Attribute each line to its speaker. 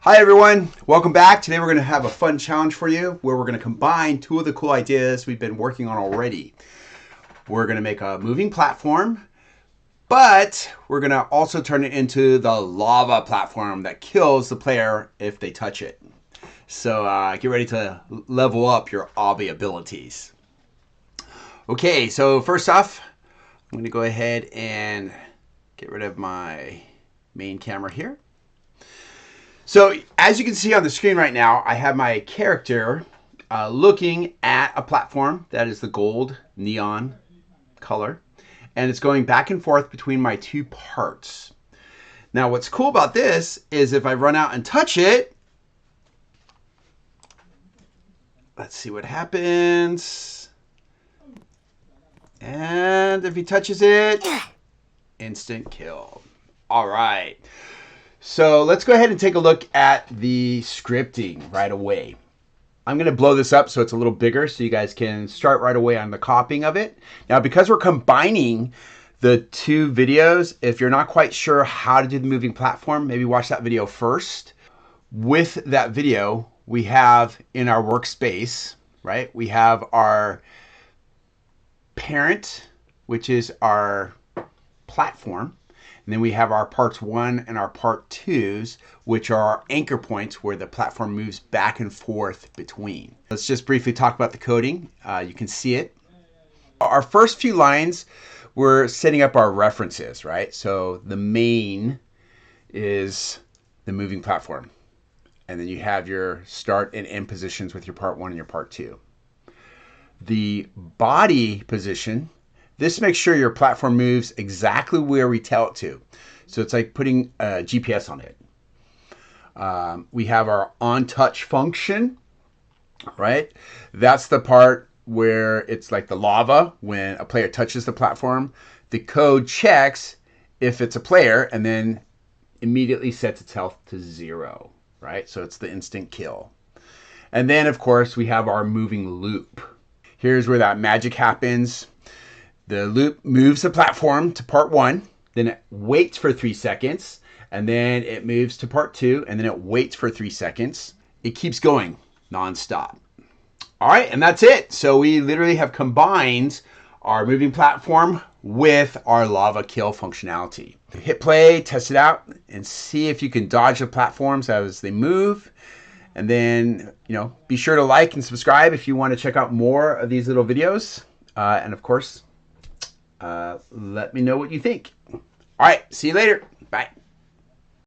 Speaker 1: Hi everyone, welcome back. Today we're going to have a fun challenge for you where we're going to combine two of the cool ideas we've been working on already. We're going to make a moving platform, but we're going to also turn it into the lava platform that kills the player if they touch it. So get ready to level up your Obby abilities. Okay, so first off, I'm going to go ahead and get rid of my main camera here. So as you can see on the screen right now, I have my character looking at a platform that is the gold neon color, and it's going back and forth between my two parts. Now what's cool about this is if I run out and touch it, let's see what happens. And if he touches it, instant kill. All right. So let's go ahead and take a look at the scripting right away. I'm going to blow this up so it's a little bigger so you guys can start right away on the copying of it. Now, because we're combining the two videos, if you're not quite sure how to do the moving platform, maybe watch that video first. With that video, we have in our workspace, right? We have our parent, which is our platform. And then we have our parts 1 and our part 2s, which are our anchor points where the platform moves back and forth between. Let's just briefly talk about the coding. You can see it. Our first few lines, we're setting up our references, right? So the main is the moving platform. And then you have your start and end positions with your part 1 and your part 2. The body position, this makes sure your platform moves exactly where we tell it to. So it's like putting a GPS on it. We have our on-touch function, right? That's the part where it's like the lava. When a player touches the platform, the code checks if it's a player and then immediately sets its health to 0, right? So it's the instant kill. And then, of course, we have our moving loop. Here's where that magic happens. The loop moves the platform to part 1, then it waits for 3 seconds, and then it moves to part 2, and then it waits for 3 seconds. It keeps going nonstop. All right, and that's it. So we literally have combined our moving platform with our lava kill functionality. Hit play, test it out, and see if you can dodge the platforms as they move. And then, be sure to like and subscribe if you want to check out more of these little videos. And of course, let me know what you think. All right, see you later. Bye.